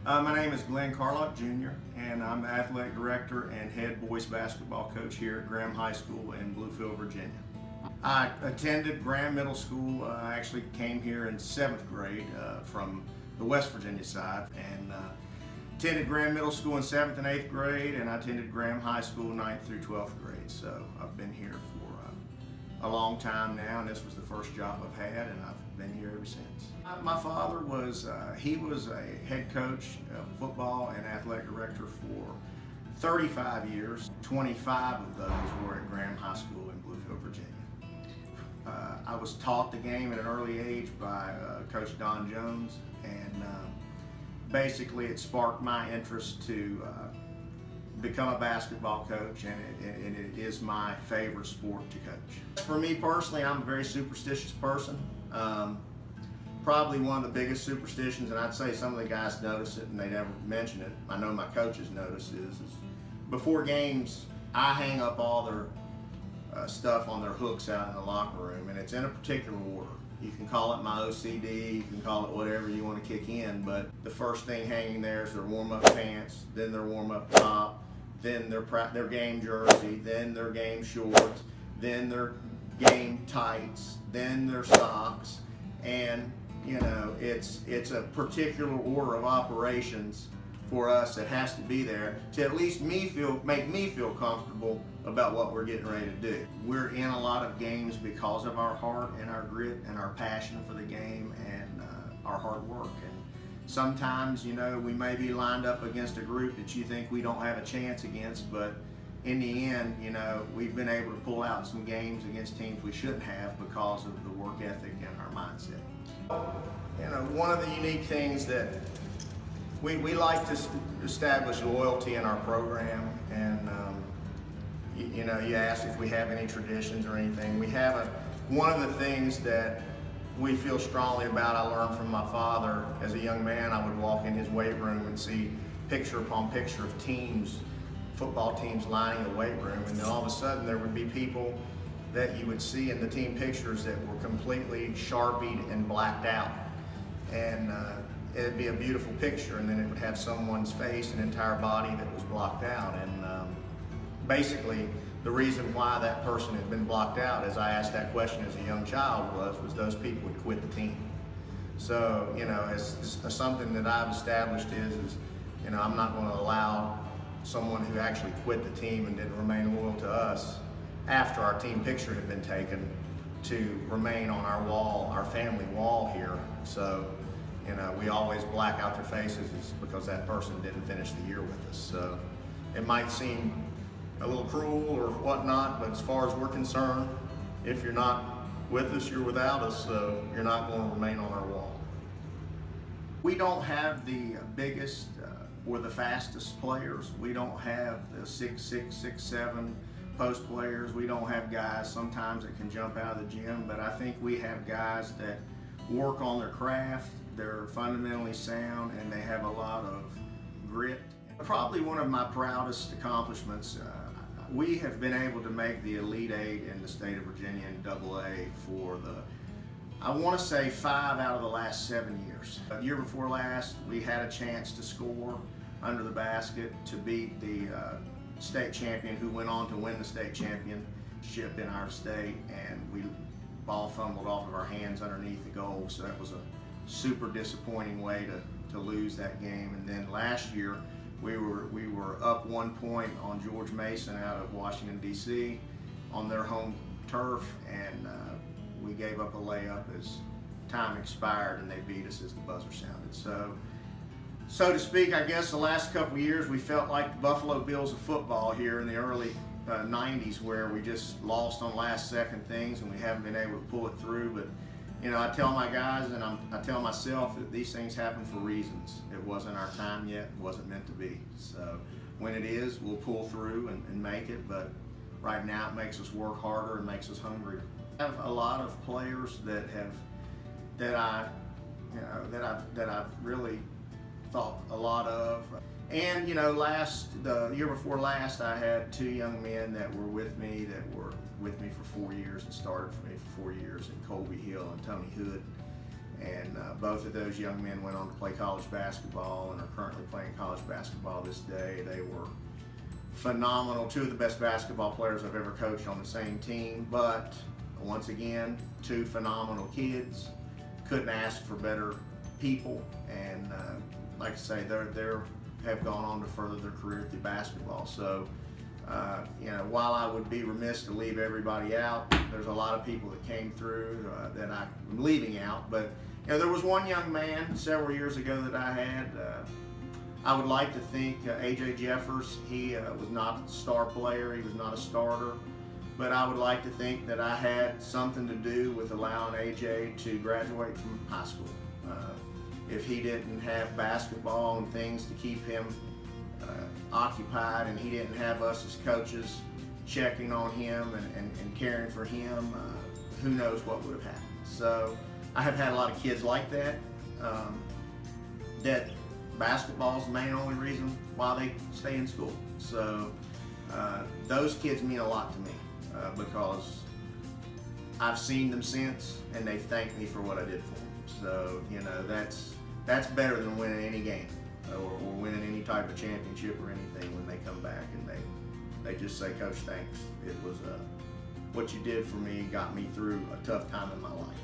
My name is Glenn Carlock Jr. and I'm the athletic director and head boys basketball coach here at Graham High School in Bluefield, Virginia. I attended Graham Middle School. I actually came here in 7th grade from the West Virginia side, and attended Graham Middle School in 7th and 8th grade, and I attended Graham High School 9th through 12th grade. So I've been here for a long time now, and this was the first job I've had, and I've been here ever since. My father was, he was a head coach, football and athletic director for 35 years. 25 of those were at Graham High School in Bluefield, Virginia. I was taught the game at an early age by Coach Don Jones, and basically it sparked my interest to become a basketball coach, and it is my favorite sport to coach. For me personally, I'm a very superstitious person. Probably one of the biggest superstitions, and I'd say some of the guys notice it and they never mention it. I know my coaches notice is before games, I hang up all their stuff on their hooks out in the locker room, and it's in a particular order. You can call it my OCD, you can call it whatever you want to kick in, but the first thing hanging there is their warm-up pants, then their warm-up top, then their game jersey, then their game shorts, then their game tights, then their socks, and you know, it's a particular order of operations for us that has to be there to at least make me feel comfortable about what we're getting ready to do. We're in a lot of games because of our heart and our grit and our passion for the game and our hard work. And sometimes, you know, we may be lined up against a group that you think we don't have a chance against, but in the end, you know, we've been able to pull out some games against teams we shouldn't have because of the work ethic and our mindset. You know, one of the unique things that we like to establish loyalty in our program, and you know, you asked if we have any traditions or anything. We have one of the things that we feel strongly about, I learned from my father. As a young man, I would walk in his weight room and see picture upon picture of teams, football teams lining the weight room, and then all of a sudden there would be people that you would see in the team pictures that were completely sharpied and blacked out. And it'd be a beautiful picture, and then it would have someone's face and entire body that was blocked out. And basically, the reason why that person had been blocked out, as I asked that question as a young child, was those people would quit the team. So, you know, as something that I've established is, you know, I'm not going to allow someone who actually quit the team and didn't remain loyal to us after our team picture had been taken to remain on our wall, our family wall here. So, you know, we always black out their faces because that person didn't finish the year with us. So it might seem a little cruel or whatnot, but as far as we're concerned, if you're not with us, you're without us, so you're not going to remain on our wall. We don't have the biggest or the fastest players. We don't have the 6'6", 6'7" post players. We don't have guys sometimes that can jump out of the gym, but I think we have guys that work on their craft, they're fundamentally sound, and they have a lot of grit. Probably one of my proudest accomplishments, we have been able to make the Elite Eight in the state of Virginia in AA for I want to say 5 out of the last 7 years. The year before last, we had a chance to score under the basket to beat the state champion, who went on to win the state championship in our state, and we ball fumbled off of our hands underneath the goal, so that was a super disappointing way to lose that game. And then last year we were up 1 point on George Mason out of Washington D.C. on their home turf, and we gave up a layup as time expired, and they beat us as the buzzer sounded. So to speak, I guess the last couple of years we felt like the Buffalo Bills of football here in the early 90s, where we just lost on last second things and we haven't been able to pull it through. But you know, I tell my guys and I tell myself that these things happen for reasons. It wasn't our time yet, it wasn't meant to be. So when it is, we'll pull through and make it, but right now it makes us work harder and makes us hungrier. I have a lot of players that I've really thought a lot of. And you know, the year before last, I had 2 young men that were with me for 4 years and started for me for 4 years, in Colby Hill and Tony Hood. And both of those young men went on to play college basketball and are currently playing college basketball this day. They were phenomenal, two of the best basketball players I've ever coached on the same team, but once again, two phenomenal kids. Couldn't ask for better people, and like I say, they have gone on to further their career through basketball. So, you know, while I would be remiss to leave everybody out, there's a lot of people that came through that I'm leaving out. But you know, there was one young man several years ago that I had. I would like to think A.J. Jeffers. He was not a star player. He was not a starter. But I would like to think that I had something to do with allowing A.J. to graduate from high school. If he didn't have basketball and things to keep him occupied, and he didn't have us as coaches checking on him and caring for him, who knows what would have happened. So I have had a lot of kids like that, that basketball is the main only reason why they stay in school. So those kids mean a lot to me because I've seen them since, and they thank me for what I did for them. So, you know, that's better than winning any game or winning any type of championship or anything when they come back and they just say, "Coach, thanks. It was what you did for me got me through a tough time in my life."